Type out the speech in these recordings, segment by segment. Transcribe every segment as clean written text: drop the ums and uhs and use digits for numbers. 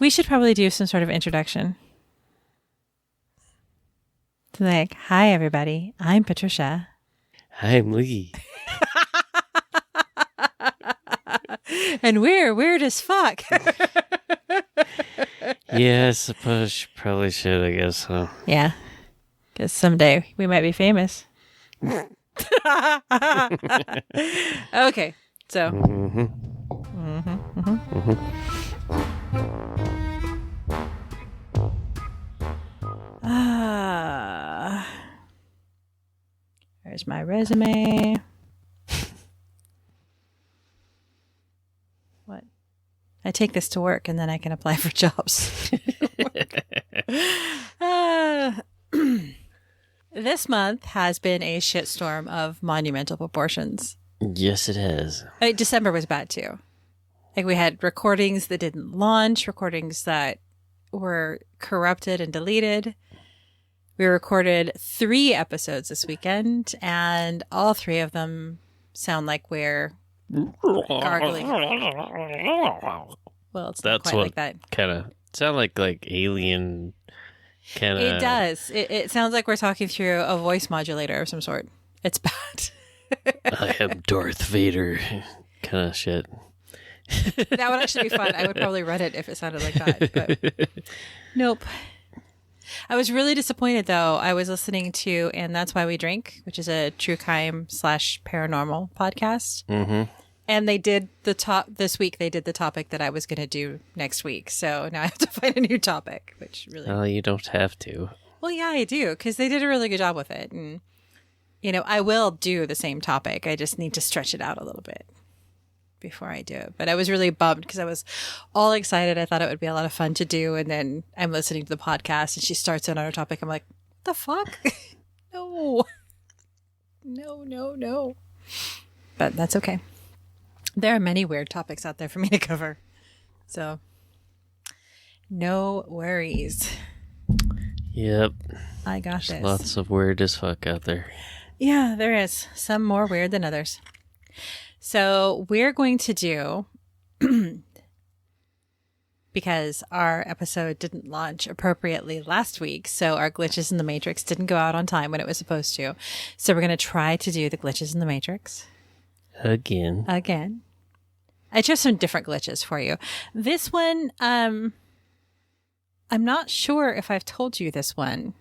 We should probably do some sort of introduction. Like, hi, everybody. I'm Patricia. I'm Lee. And we're weird as fuck. Yeah, I suppose you probably should, I guess, huh? Yeah. Because someday we might be famous. Okay. So. There's my resume. What? I take this to work and then I can apply for jobs. This month has been a shitstorm of monumental proportions. Yes, it has. December was bad too. Like we had recordings that didn't launch, recordings that were corrupted and deleted. We recorded 3 episodes this weekend, and all 3 of them sound like we're gargling. Well, it's not quite like that. Kind of sound like alien kind of. It does. It sounds like we're talking through a voice modulator of some sort. It's bad. I am Darth Vader kind of shit. That would actually be fun. I would probably read it if it sounded like that. But nope. I was really disappointed, though. I was listening to And That's Why We Drink, which is a true crime / paranormal podcast. Mm-hmm. And they did this week. They did the topic that I was going to do next week. So now I have to find a new topic, which really. Well, you don't have to. Well, yeah, I do, because they did a really good job with it. And, I will do the same topic. I just need to stretch it out a little bit before I do it. But I was really bummed because I was all excited. I thought it would be a lot of fun to do. And then I'm listening to the podcast and she starts on our topic. I'm like, what the fuck? No. No. But that's okay. There are many weird topics out there for me to cover. So no worries. Yep. I got There's this. Lots of weird as fuck out there. Yeah, there is. Some more weird than others. So we're going to do, because our episode didn't launch appropriately last week, so our glitches in the Matrix didn't go out on time when it was supposed to. So we're going to try to do the glitches in the Matrix. Again. I chose some different glitches for you. This one, I'm not sure if I've told you this one.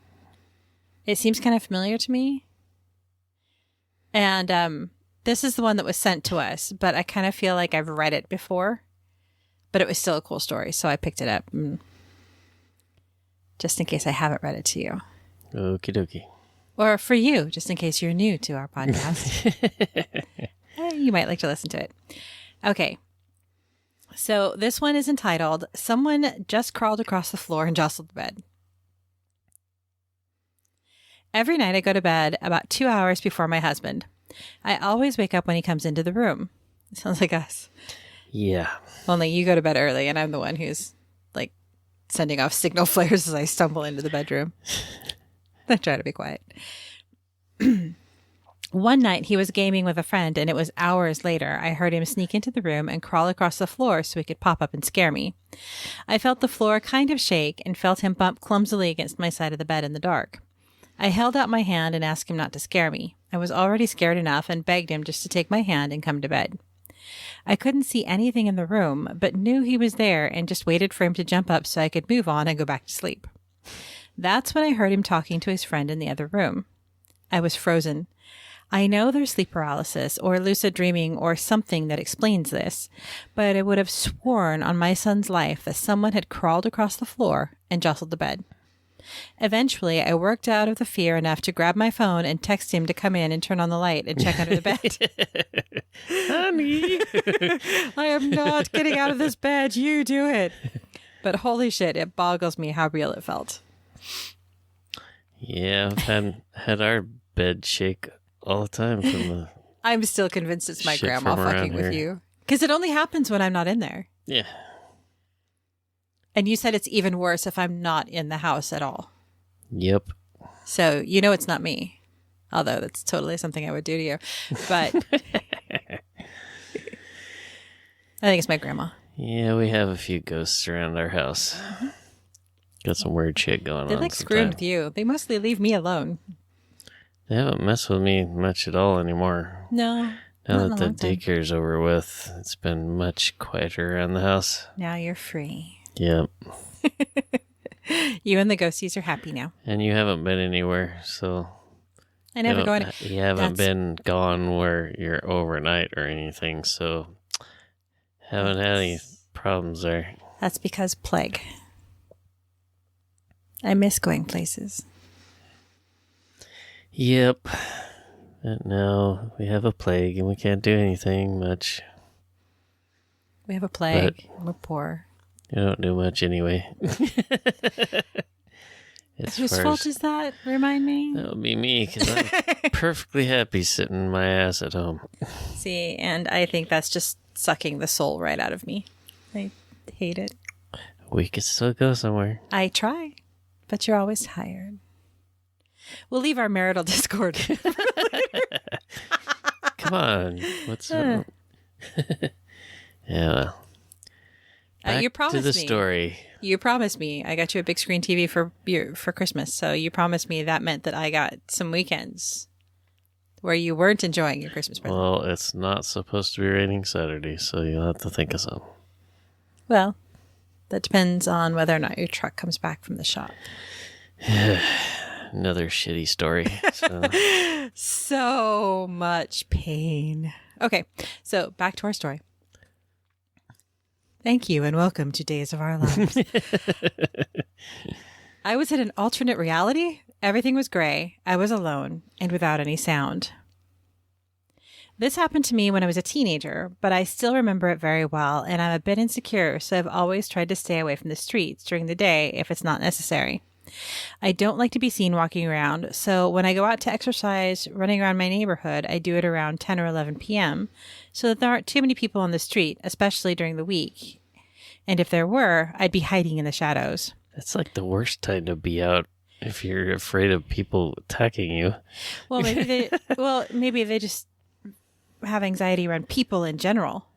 It seems kind of familiar to me. And this is the one that was sent to us, but I kind of feel like I've read it before. But it was still a cool story, so I picked it up. Just in case I haven't read it to you. Okie dokie. Or for you, just in case you're new to our podcast. You might like to listen to it. Okay. So this one is entitled, Someone Just Crawled Across the Floor and Jostled the Bed. Every night I go to bed about 2 hours before my husband. I always wake up when he comes into the room. Sounds like us. Yeah. Only you go to bed early and I'm the one who's like sending off signal flares as I stumble into the bedroom. I try to be quiet. One night he was gaming with a friend and it was hours later I heard him sneak into the room and crawl across the floor so he could pop up and scare me. I felt the floor kind of shake and felt him bump clumsily against my side of the bed in the dark. I held out my hand and asked him not to scare me. I was already scared enough and begged him just to take my hand and come to bed. I couldn't see anything in the room, but knew he was there and just waited for him to jump up so I could move on and go back to sleep. That's when I heard him talking to his friend in the other room. I was frozen. I know there's sleep paralysis or lucid dreaming or something that explains this, but I would have sworn on my son's life that someone had crawled across the floor and jostled the bed. Eventually, I worked out of the fear enough to grab my phone and text him to come in and turn on the light and check under the bed. Honey, I am not getting out of this bed. You do it. But holy shit, it boggles me how real it felt. Yeah, I've had our bed shake all the time from the. I'm still convinced it's my shit grandma from around fucking with here. you. Because it only happens when I'm not in there. Yeah. And you said it's even worse if I'm not in the house at all. Yep. So you know it's not me. Although that's totally something I would do to you. But I think it's my grandma. Yeah, we have a few ghosts around our house. Got some weird shit going They on. like screwing with you. They mostly leave me alone. They haven't messed with me much at all anymore. No. Now that the daycare's over with, it's been much quieter around the house. Now you're free. Yep. You and the ghosties are happy now. And you haven't been anywhere, so... I never go in. You haven't been gone where you're overnight or anything, so... Haven't had any problems there. That's because plague. I miss going places. Yep. But now we have a plague and we can't do anything much. We have a plague. We're poor. You don't do much anyway. Whose fault is that? Remind me. That would be me, because I'm perfectly happy sitting my ass at home. See, and I think that's just sucking the soul right out of me. I hate it. We could still go somewhere. I try, but you're always tired. We'll leave our marital discord. Come on. What's up? Yeah, well. Back you promised to the me. Story. You promised me. I got you a big screen TV for Christmas. So you promised me that meant that I got some weekends where you weren't enjoying your Christmas present. Well, it's not supposed to be raining Saturday, so you'll have to think of something. Well, that depends on whether or not your truck comes back from the shop. Another shitty story. So much pain. Okay, so back to our story. Thank you and welcome to Days of Our Lives. I was in an alternate reality. Everything was gray. I was alone and without any sound. This happened to me when I was a teenager, but I still remember it very well, and I'm a bit insecure, so I've always tried to stay away from the streets during the day if it's not necessary. I don't like to be seen walking around, so when I go out to exercise running around my neighborhood, I do it around 10 or 11 p.m. so that there aren't too many people on the street, especially during the week. And if there were, I'd be hiding in the shadows. That's like the worst time to be out if you're afraid of people attacking you. Well, maybe they just have anxiety around people in general.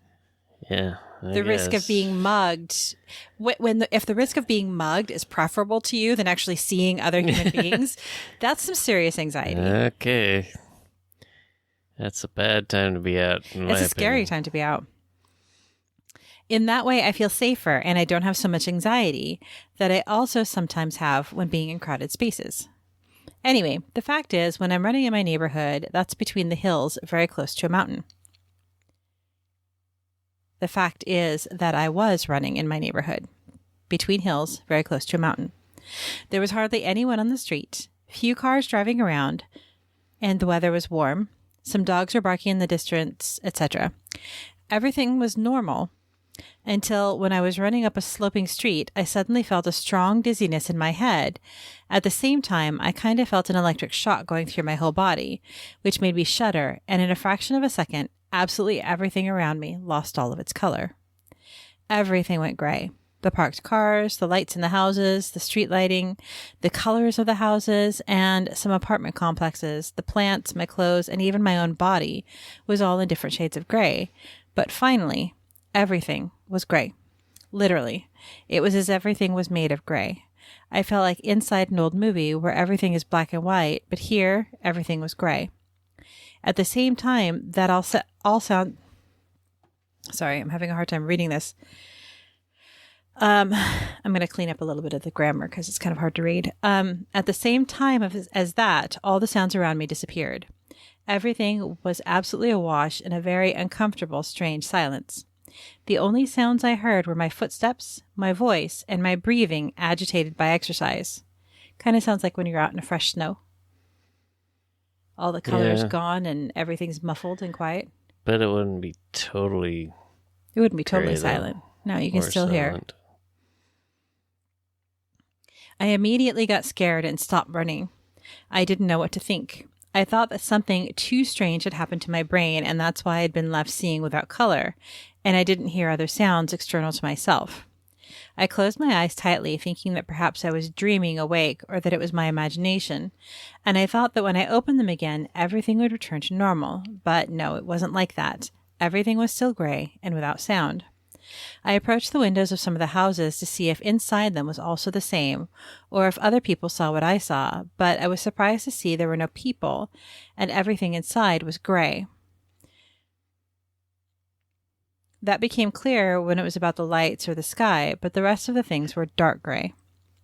Yeah. The risk of being mugged, if the risk of being mugged is preferable to you than actually seeing other human beings, that's some serious anxiety. Okay. That's a bad time to be out. It's a scary time to be out. In that way, I feel safer and I don't have so much anxiety that I also sometimes have when being in crowded spaces. Anyway, the fact is, when I'm running in my neighborhood, that's between the hills, very close to a mountain. The fact is that I was running in my neighborhood, between hills, very close to a mountain. There was hardly anyone on the street, few cars driving around, and the weather was warm. Some dogs were barking in the distance, etc. Everything was normal until when I was running up a sloping street, I suddenly felt a strong dizziness in my head. At the same time, I kind of felt an electric shock going through my whole body, which made me shudder, and in a fraction of a second, absolutely everything around me lost all of its color. Everything went gray. The parked cars, the lights in the houses, the street lighting, the colors of the houses, and some apartment complexes, the plants, my clothes, and even my own body was all in different shades of gray. But finally, everything was gray. Literally. It was as everything was made of gray. I felt like inside an old movie where everything is black and white, but here, everything was gray. At the same time, that all sound... Sorry, I'm having a hard time reading this. I'm going to clean up a little bit of the grammar because it's kind of hard to read. At the same time as that, all the sounds around me disappeared. Everything was absolutely awash in a very uncomfortable, strange silence. The only sounds I heard were my footsteps, my voice, and my breathing agitated by exercise. Kind of sounds like when you're out in a fresh snow. All the color's gone and everything's muffled and quiet. But it wouldn't be totally... It wouldn't be totally silent. No, you can still hear. I immediately got scared and stopped running. I didn't know what to think. I thought that something too strange had happened to my brain, and that's why I'd been left seeing without color, and I didn't hear other sounds external to myself. I closed my eyes tightly, thinking that perhaps I was dreaming awake or that it was my imagination, and I thought that when I opened them again, everything would return to normal. But no, it wasn't like that. Everything was still gray and without sound. I approached the windows of some of the houses to see if inside them was also the same, or if other people saw what I saw, but I was surprised to see there were no people, and everything inside was gray. That became clear when it was about the lights or the sky, but the rest of the things were dark gray.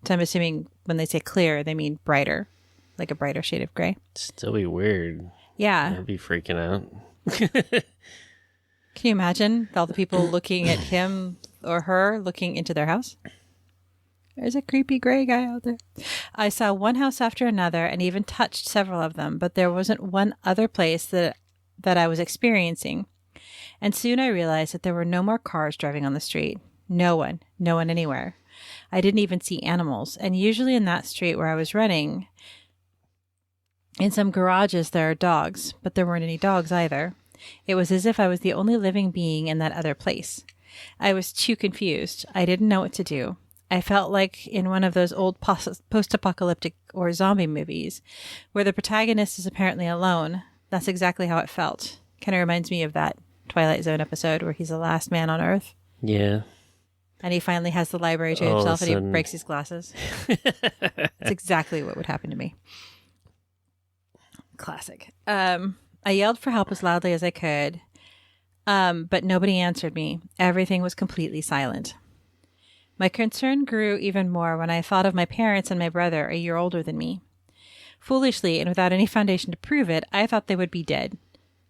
So I'm assuming when they say clear, they mean brighter, like a brighter shade of gray. Still be weird. Yeah. I'd be freaking out. Can you imagine all the people looking at him or her looking into their house? There's a creepy gray guy out there. I saw one house after another and even touched several of them, but there wasn't one other place that I was experiencing. And soon I realized that there were no more cars driving on the street. No one anywhere. I didn't even see animals. And usually in that street where I was running, in some garages there are dogs, but there weren't any dogs either. It was as if I was the only living being in that other place. I was too confused. I didn't know what to do. I felt like in one of those old post-apocalyptic or zombie movies where the protagonist is apparently alone. That's exactly how it felt. Kind of reminds me of that Twilight Zone episode where he's the last man on Earth. Yeah. And he finally has the library to himself and he breaks his glasses. That's exactly what would happen to me. Classic. I yelled for help as loudly as I could, but nobody answered me. Everything was completely silent. My concern grew even more when I thought of my parents and my brother, a year older than me. Foolishly, and without any foundation to prove it, I thought they would be dead.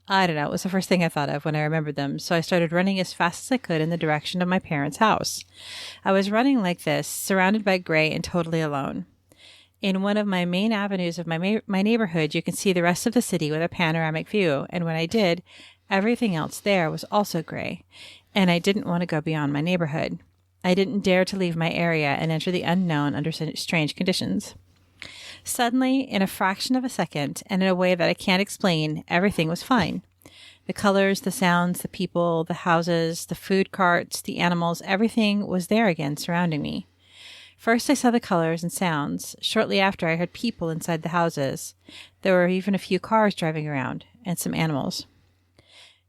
I don't know, it was the first thing I thought of when I remembered them, so I started running as fast as I could in the direction of my parents' house. I was running like this, surrounded by gray and totally alone. In one of my main avenues of my neighborhood, you can see the rest of the city with a panoramic view, and when I did, everything else there was also gray, and I didn't want to go beyond my neighborhood. I didn't dare to leave my area and enter the unknown under strange conditions. Suddenly, in a fraction of a second, and in a way that I can't explain, everything was fine. The colors, the sounds, the people, the houses, the food carts, the animals, everything was there again surrounding me. First, I saw the colors and sounds. Shortly after, I heard people inside the houses. There were even a few cars driving around, and some animals.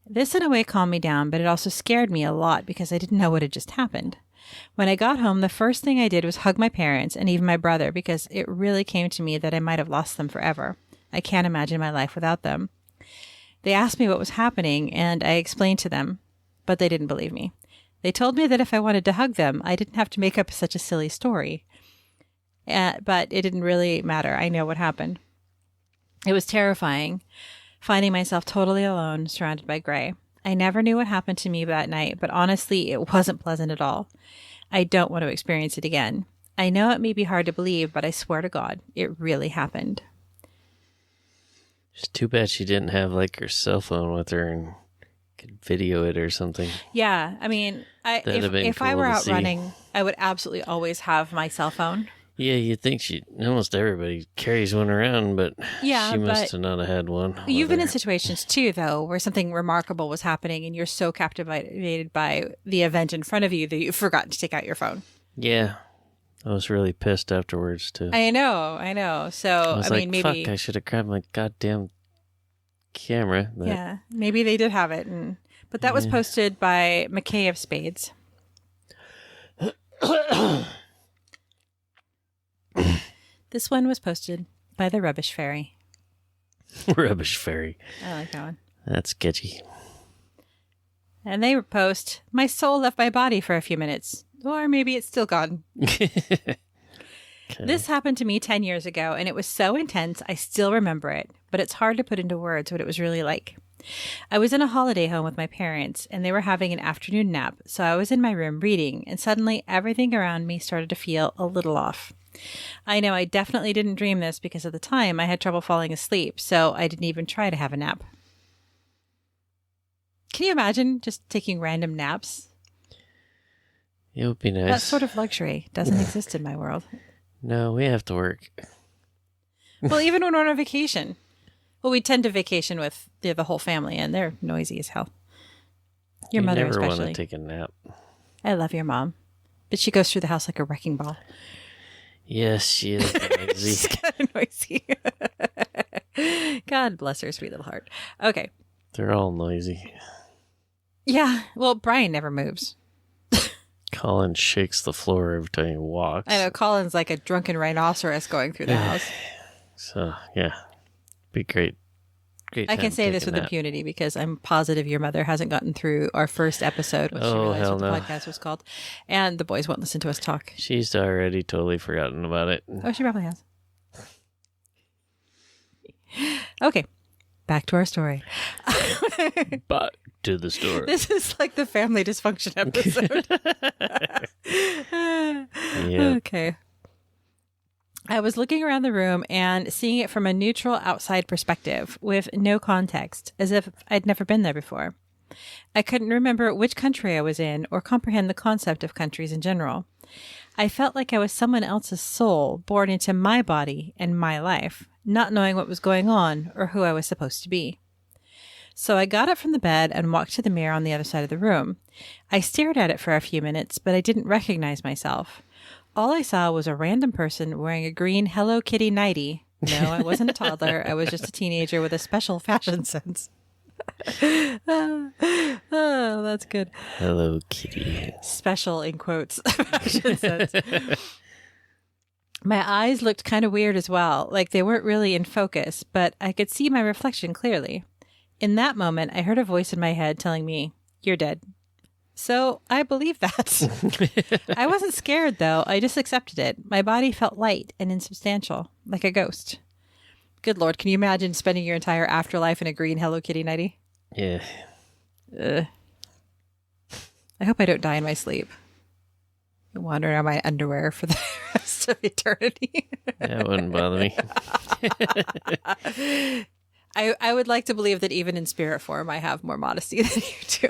This in a way calmed me down, but it also scared me a lot because I didn't know what had just happened. When I got home, the first thing I did was hug my parents and even my brother because it really came to me that I might have lost them forever. I can't imagine my life without them. They asked me what was happening, and I explained to them, but they didn't believe me. They told me that if I wanted to hug them, I didn't have to make up such a silly story. But it didn't really matter. I know what happened. It was terrifying, finding myself totally alone, surrounded by gray. I never knew what happened to me that night, but honestly, it wasn't pleasant at all. I don't want to experience it again. I know it may be hard to believe, but I swear to God, it really happened. It's too bad she didn't have like her cell phone with her and could video it or something. Yeah, I mean, if I were out running, I would absolutely always have my cell phone. Yeah, you'd think almost everybody carries one around, but she must have not have had one. You've been in situations too, though, where something remarkable was happening and you're so captivated by the event in front of you that you've forgotten to take out your phone. Yeah. I was really pissed afterwards, too. I know. So, I mean, maybe... fuck, I should have grabbed my goddamn camera. Yeah, maybe they did have it. But that was posted by McKay of Spades. This one was posted by the Rubbish Fairy. Rubbish Fairy. I like that one. That's sketchy. And they post, my soul left my body for a few minutes. Or maybe it's still gone. This happened to me 10 years ago, and it was so intense, I still remember it. But it's hard to put into words what it was really like. I was in a holiday home with my parents, and they were having an afternoon nap, so I was in my room reading, and suddenly everything around me started to feel a little off. I know I definitely didn't dream this because at the time I had trouble falling asleep, so I didn't even try to have a nap. Can you imagine just taking random naps? It would be nice. That sort of luxury doesn't exist in my world. No, we have to work. Well, even when we're on a vacation. Well, we tend to vacation with the whole family, and they're noisy as hell. Your mother especially. I never want to take a nap. I love your mom, but she goes through the house like a wrecking ball. Yes, she is noisy. She's kind of noisy. God bless her sweet little heart. Okay. They're all noisy. Yeah. Well, Brian never moves. Colin shakes the floor every time he walks. I know, Colin's like a drunken rhinoceros going through the house. So, yeah. Be great. Great I time can say this taking with that. impunity because I'm positive your mother hasn't gotten through our first episode when she Oh, realized hell what the no. podcast was called. And the boys won't listen to us talk. She's already totally forgotten about it. Oh, she probably has. Okay, back to our story. Back to the story. This is like the family dysfunction episode. Yep. Okay. I was looking around the room and seeing it from a neutral outside perspective with no context, as if I'd never been there before. I couldn't remember which country I was in or comprehend the concept of countries in general. I felt like I was someone else's soul born into my body and my life, not knowing what was going on or who I was supposed to be. So I got up from the bed and walked to the mirror on the other side of the room. I stared at it for a few minutes, but I didn't recognize myself. All I saw was a random person wearing a green Hello Kitty nightie. No, I wasn't a toddler. I was just a teenager with a special fashion sense. Oh, that's good. Hello, Kitty. Special in quotes. Fashion sense. My eyes looked kind of weird as well, like they weren't really in focus, but I could see my reflection clearly. In that moment, I heard a voice in my head telling me, "You're dead." So I believed that. I wasn't scared, though. I just accepted it. My body felt light and insubstantial, like a ghost. Good Lord, can you imagine spending your entire afterlife in a green Hello Kitty nightie? Yeah. I hope I don't die in my sleep. I wander around my underwear for the rest of eternity. That wouldn't bother me. I would like to believe that even in spirit form, I have more modesty than you do.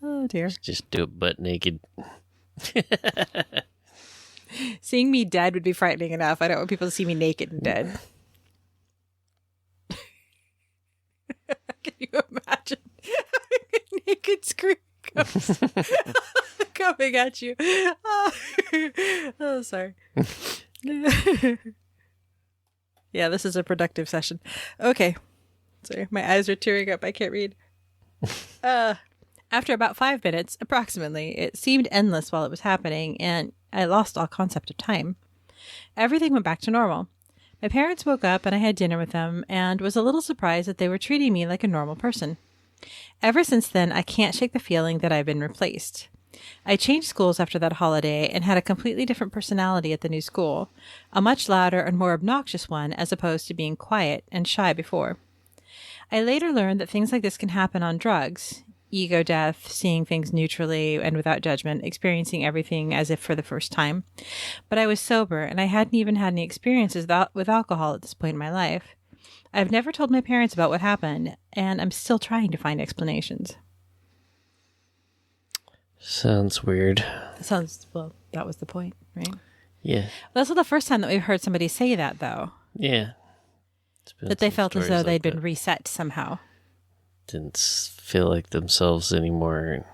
Oh, dear. Just do it butt naked. Seeing me dead would be frightening enough. I don't want people to see me naked and dead. Can you imagine a naked scream coming at you? Oh, sorry. Yeah, this is a productive session. Okay. Sorry, my eyes are tearing up. I can't read. After about 5 minutes, approximately, it seemed endless while it was happening, and I lost all concept of time. Everything went back to normal. My parents woke up, and I had dinner with them, and was a little surprised that they were treating me like a normal person. Ever since then, I can't shake the feeling that I've been replaced. I changed schools after that holiday and had a completely different personality at the new school, a much louder and more obnoxious one as opposed to being quiet and shy before. I later learned that things like this can happen on drugs. Ego death, seeing things neutrally and without judgment, experiencing everything as if for the first time. But I was sober, and I hadn't even had any experiences with alcohol at this point in my life. I've never told my parents about what happened, and I'm still trying to find explanations. Sounds weird. Well, that was the point, right? Yeah. That's not the first time that we've heard somebody say that, though. Yeah. That they felt as though like they'd been that. reset somehow. Didn't feel like themselves anymore.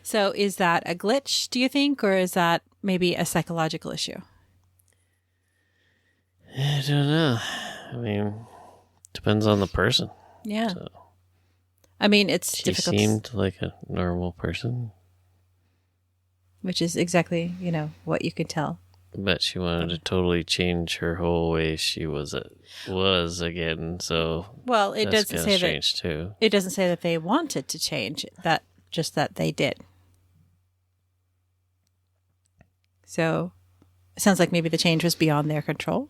So is that a glitch, do you think, or is that maybe a psychological issue? I don't know. I mean, depends on the person. Yeah. So I mean, it's she difficult, seemed like a normal person, which is exactly, what you could tell. but she wanted to totally change her whole way she was again. So Well, it that's doesn't kinda say strange too. It doesn't say that they wanted to change, that they did. So it sounds like maybe the change was beyond their control.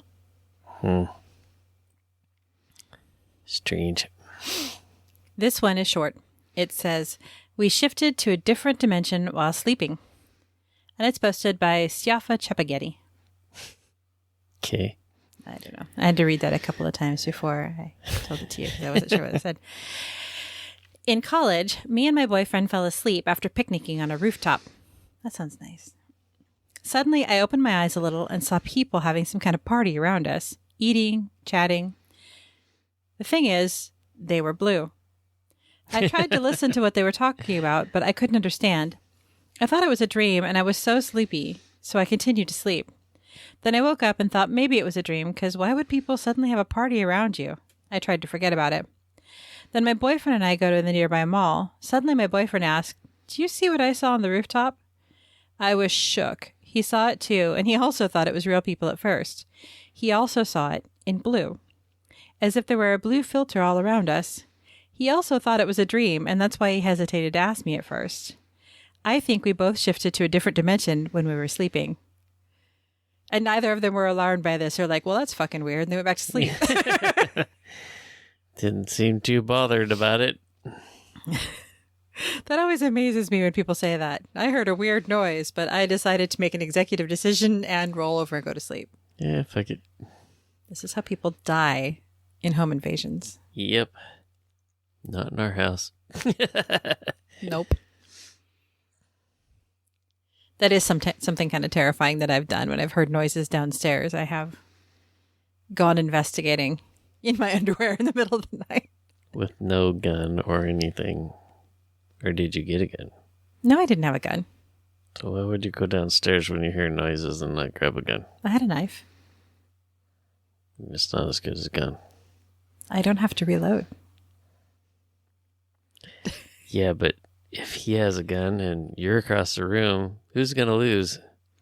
Strange. This one is short. It says, "We shifted to a different dimension while sleeping." And it's posted by Siafa Chepaghetti. Okay. I don't know. I had to read that a couple of times before I told it to you because I wasn't sure what it said. In college, me and my boyfriend fell asleep after picnicking on a rooftop. That sounds nice. Suddenly, I opened my eyes a little and saw people having some kind of party around us, eating, chatting. The thing is, they were blue. I tried to listen to what they were talking about, but I couldn't understand. I thought it was a dream, and I was so sleepy, so I continued to sleep. Then I woke up and thought maybe it was a dream, because why would people suddenly have a party around you? I tried to forget about it. Then my boyfriend and I go to the nearby mall. Suddenly my boyfriend asked, Do you see what I saw on the rooftop? I was shook. He saw it too, and he also thought it was real people at first. He also saw it in blue, as if there were a blue filter all around us. He also thought it was a dream, and that's why he hesitated to ask me at first. I think we both shifted to a different dimension when we were sleeping. And neither of them were alarmed by this. They're like, well, that's fucking weird. And they went back to sleep. Didn't seem too bothered about it. That always amazes me when people say that. I heard a weird noise, but I decided to make an executive decision and roll over and go to sleep. Yeah, fuck it. This is how people die in home invasions. Yep. Not in our house. Nope. That is something kind of terrifying that I've done when I've heard noises downstairs. I have gone investigating in my underwear in the middle of the night. With no gun or anything. Or did you get a gun? No, I didn't have a gun. So why would you go downstairs when you hear noises and not grab a gun? I had a knife. It's not as good as a gun. I don't have to reload. Yeah, but if he has a gun and you're across the room, who's going to lose?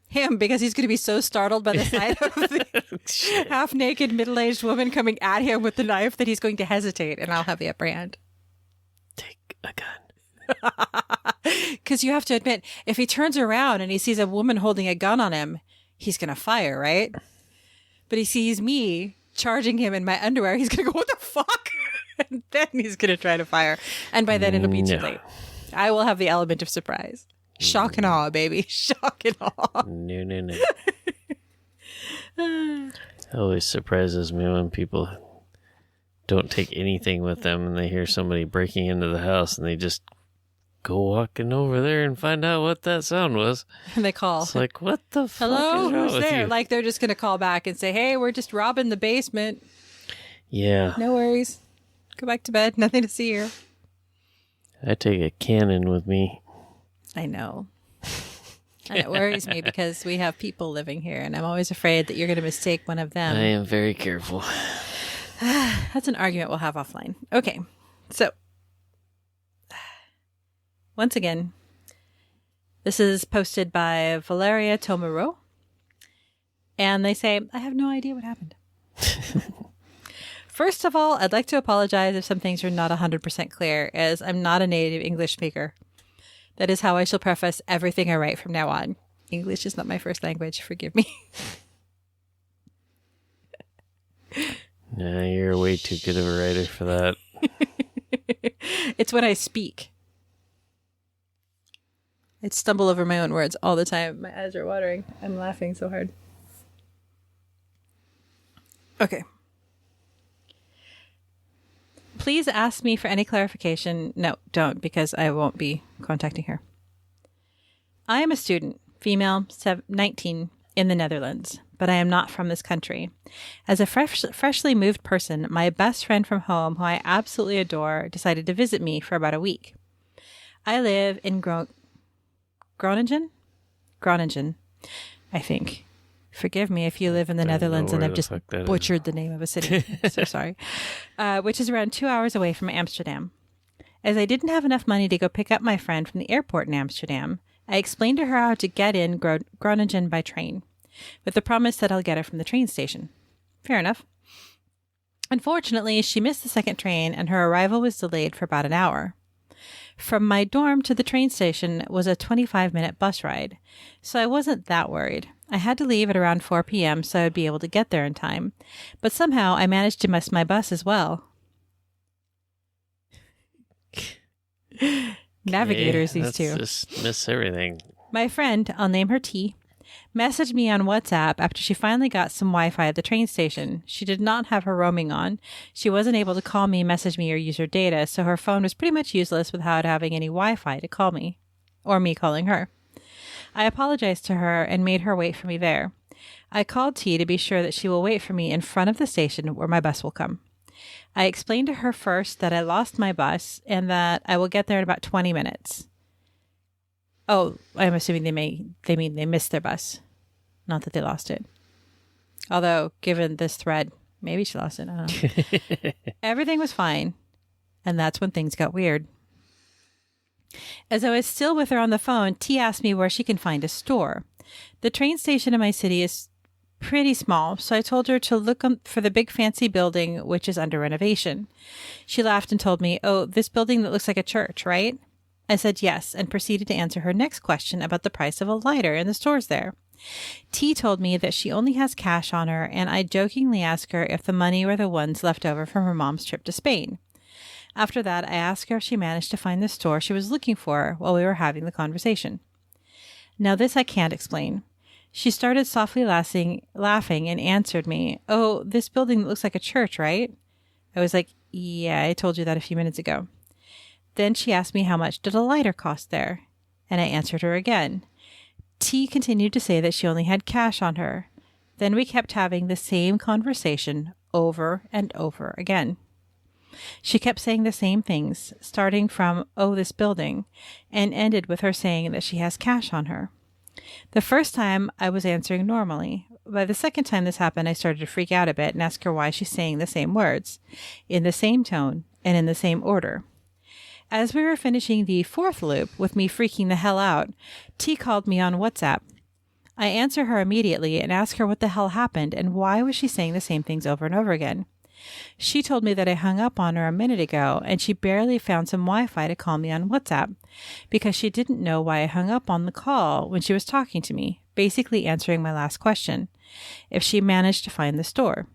Him, because he's going to be so startled by the sight of the half-naked middle-aged woman coming at him with the knife that he's going to hesitate, and I'll have the upper hand. Take a gun. Because you have to admit, if he turns around and he sees a woman holding a gun on him, he's going to fire, right? But he sees me charging him in my underwear. He's going to go, what the fuck? And then he's going to try to fire. And by then it'll be too late. I will have the element of surprise. Shock and awe, baby. Shock and awe. No. It always surprises me when people don't take anything with them and they hear somebody breaking into the house and they just go walking over there and find out what that sound was. And they call. It's like, what the fuck Hello? is wrong Who's with there? you? Like they're just going to call back and say, hey, we're just robbing the basement. Yeah. No worries. Go back to bed. Nothing to see here. I take a cannon with me. I know. And it worries me because we have people living here and I'm always afraid that you're going to mistake one of them. I am very careful. That's an argument we'll have offline. Okay. So, once again, this is posted by Valeria Tomero. And they say, I have no idea what happened. First of all, I'd like to apologize if some things are not 100% clear, as I'm not a native English speaker. That is how I shall preface everything I write from now on. English is not my first language. Forgive me. Nah, you're way too good of a writer for that. It's when I speak. I stumble over my own words all the time. My eyes are watering. I'm laughing so hard. Okay. Please ask me for any clarification. No, don't, because I won't be contacting her. I am a student, female, 19, in the Netherlands, but I am not from this country. As a freshly moved person, my best friend from home, who I absolutely adore, decided to visit me for about a week. I live in Groningen, I think. Forgive me if you live in the Netherlands and I've just butchered the name of a city. So sorry. Which is around 2 hours away from Amsterdam. As I didn't have enough money to go pick up my friend from the airport in Amsterdam, I explained to her how to get in Groningen by train, with the promise that I'll get her from the train station. Fair enough. Unfortunately, she missed the second train and her arrival was delayed for about an hour. From my dorm to the train station was a 25-minute bus ride, so I wasn't that worried. I had to leave at around 4 p.m. so I would be able to get there in time, but somehow I managed to miss my bus as well. Navigators, these two. Just miss everything. My friend, I'll name her T, messaged me on WhatsApp after she finally got some Wi-Fi at the train station. She did not have her roaming on. She wasn't able to call me, message me, or use her data, so her phone was pretty much useless without having any Wi-Fi to call me, or me calling her. I apologized to her and made her wait for me there. I called T to be sure that she will wait for me in front of the station where my bus will come. I explained to her first that I lost my bus and that I will get there in about 20 minutes. Oh, I'm assuming they mean they missed their bus, not that they lost it. Although, given this thread, maybe she lost it. I don't know. Everything was fine, and that's when things got weird. As I was still with her on the phone, T asked me where she can find a store. The train station in my city is pretty small, so I told her to look for the big fancy building, which is under renovation. She laughed and told me, "Oh, this building that looks like a church, right?" I said yes, and proceeded to answer her next question about the price of a lighter in the stores there. T told me that she only has cash on her, and I jokingly asked her if the money were the ones left over from her mom's trip to Spain. After that, I asked her if she managed to find the store she was looking for while we were having the conversation. Now this I can't explain. She started softly laughing and answered me, "Oh, this building that looks like a church, right?" I was like, "Yeah, I told you that a few minutes ago." Then she asked me how much did a lighter cost there, and I answered her again. T continued to say that she only had cash on her. Then we kept having the same conversation over and over again. She kept saying the same things, starting from, "Oh, this building," and ended with her saying that she has cash on her. The first time I was answering normally. By the second time this happened, I started to freak out a bit and ask her why she's saying the same words, in the same tone, and in the same order. As we were finishing the fourth loop, with me freaking the hell out, T called me on WhatsApp. I answer her immediately and ask her what the hell happened and why was she saying the same things over and over again. She told me that I hung up on her a minute ago and she barely found some Wi-Fi to call me on WhatsApp because she didn't know why I hung up on the call when she was talking to me, basically answering my last question, if she managed to find the store.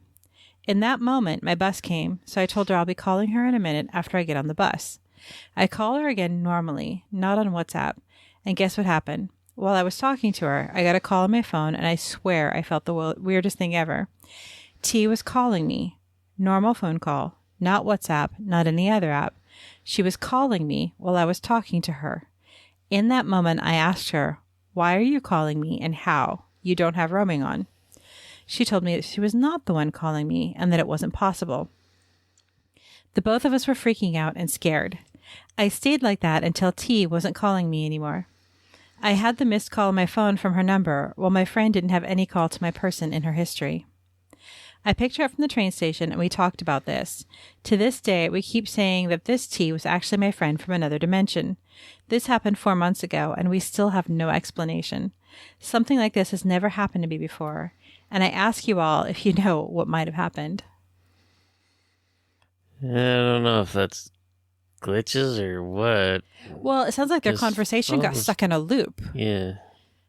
In that moment, my bus came, so I told her I'll be calling her in a minute after I get on the bus. I call her again normally, not on WhatsApp, and guess what happened? While I was talking to her, I got a call on my phone and I swear I felt the weirdest thing ever. T was calling me. Normal phone call, not WhatsApp, not any other app. She was calling me while I was talking to her. In that moment, I asked her, "Why are you calling me and how? You don't have roaming on." She told me that she was not the one calling me and that it wasn't possible. The both of us were freaking out and scared. I stayed like that until T wasn't calling me anymore. I had the missed call on my phone from her number, while my friend didn't have any call to my person in her history. I picked her up from the train station and we talked about this. To this day, we keep saying that this T was actually my friend from another dimension. This happened 4 months ago and we still have no explanation. Something like this has never happened to me before, and I ask you all if you know what might have happened. I don't know if that's glitches or what. Well, it sounds like their conversation got stuck in a loop. Yeah.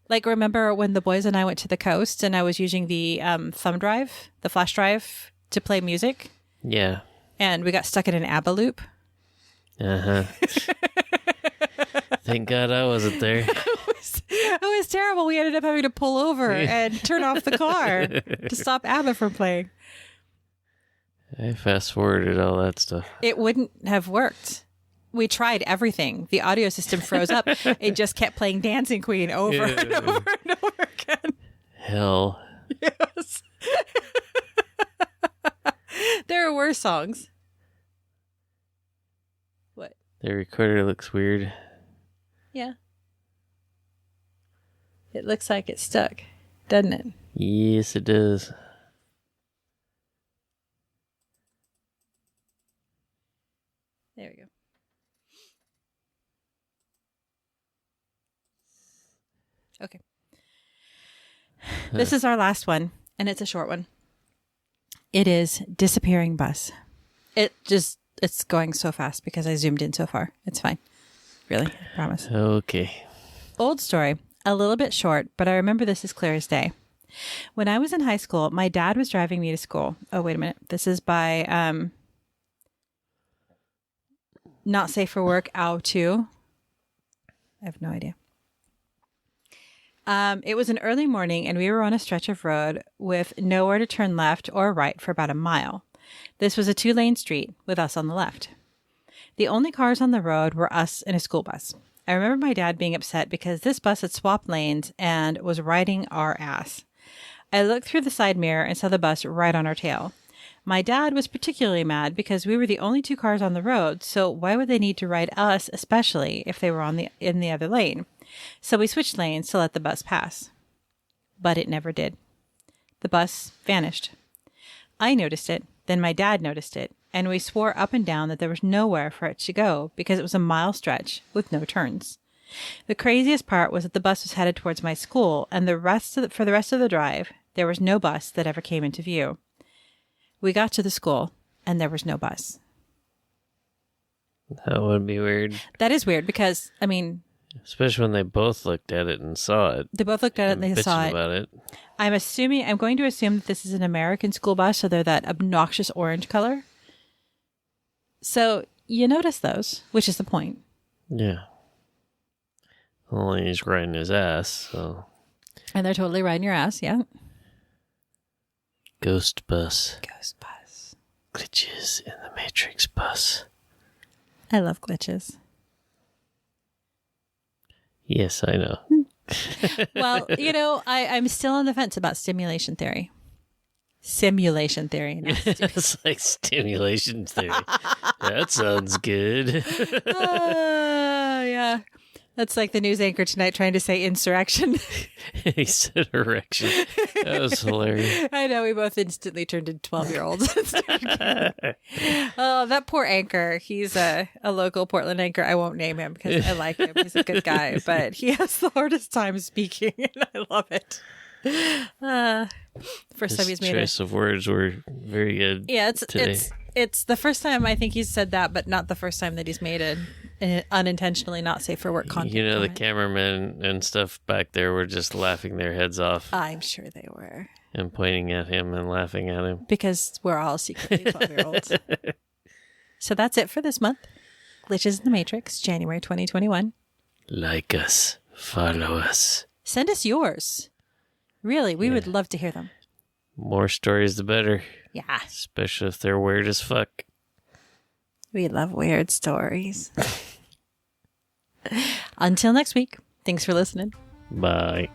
Like, remember when the boys and I went to the coast and I was using the thumb drive, the flash drive, to play music? Yeah. And we got stuck in an ABBA loop? Uh-huh. Thank God I wasn't there. It was terrible. We ended up having to pull over and turn off the car to stop ABBA from playing. I fast-forwarded all that stuff. It wouldn't have worked. We tried everything. The audio system froze up. It just kept playing Dancing Queen over and over and over again. Hell. Yes. There are worse songs. What? The recorder looks weird. Yeah. It looks like it's stuck, doesn't it? Yes, it does. There we go. Okay. This is our last one, and it's a short one. It is Disappearing Bus. It's going so fast because I zoomed in so far. It's fine. Really, I promise. Okay. Old story, a little bit short, but I remember this as clear as day. When I was in high school, my dad was driving me to school. Oh, wait a minute. This is by Not Safe for Work, Ow 2. I have no idea. It was an early morning and we were on a stretch of road with nowhere to turn left or right for about a mile. This was a 2-lane street with us on the left. The only cars on the road were us and a school bus. I remember my dad being upset because this bus had swapped lanes and was riding our ass. I looked through the side mirror and saw the bus right on our tail. My dad was particularly mad because we were the only 2 cars on the road, so why would they need to ride us, especially if they were in the other lane? So we switched lanes to let the bus pass. But it never did. The bus vanished. I noticed it, then my dad noticed it, and we swore up and down that there was nowhere for it to go because it was a mile stretch with no turns. The craziest part was that the bus was headed towards my school, and for the rest of the drive, there was no bus that ever came into view. We got to the school, and there was no bus. That would be weird. That is weird because, I mean... Especially when they both looked at it and saw it. They both looked at it and they saw it. About it. I'm going to assume that this is an American school bus, so they're that obnoxious orange color. So you notice those, which is the point. Yeah. Only he's riding his ass, so. And they're totally riding your ass, yeah. Ghost bus. Ghost bus. Glitches in the Matrix bus. I love glitches. Yes, I know. Well, I'm still on the fence about stimulation theory. Simulation theory. It's like stimulation theory. That sounds good. Yeah. That's like the news anchor tonight trying to say insurrection. He said erection. That was hilarious. I know, we both instantly turned into 12-year-olds. Oh, that poor anchor. He's a local Portland anchor. I won't name him because I like him. He's a good guy, but he has the hardest time speaking, and I love it. First time he's made choice of words were very good. Yeah, today. It's the first time I think he's said that, but not the first time that he's made an unintentionally not safe for work content. The cameramen and stuff back there were just laughing their heads off. I'm sure they were. And pointing at him and laughing at him. Because we're all secretly 12-year-olds. So that's it for this month. Glitches in the Matrix, January 2021. Like us. Follow us. Send us yours. Really, we would love to hear them. More stories, the better. Yeah. Especially if they're weird as fuck. We love weird stories. Until next week, thanks for listening. Bye.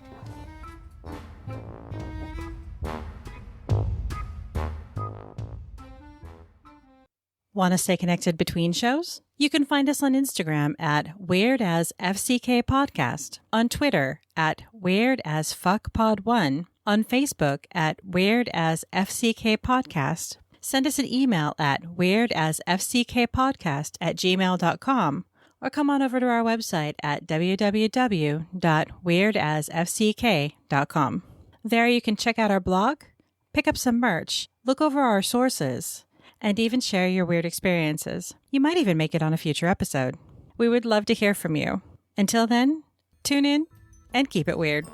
Want to stay connected between shows? You can find us on Instagram at WeirdAsFCKPodcast, on Twitter at WeirdAsFuckPod1, on Facebook at WeirdAsFCKPodcast. Send us an email at weirdasfckkpodcast@gmail.com, or come on over to our website at www.weirdasfck.com. There you can check out our blog, pick up some merch, look over our sources, and even share your weird experiences. You might even make it on a future episode. We would love to hear from you. Until then, tune in and keep it weird.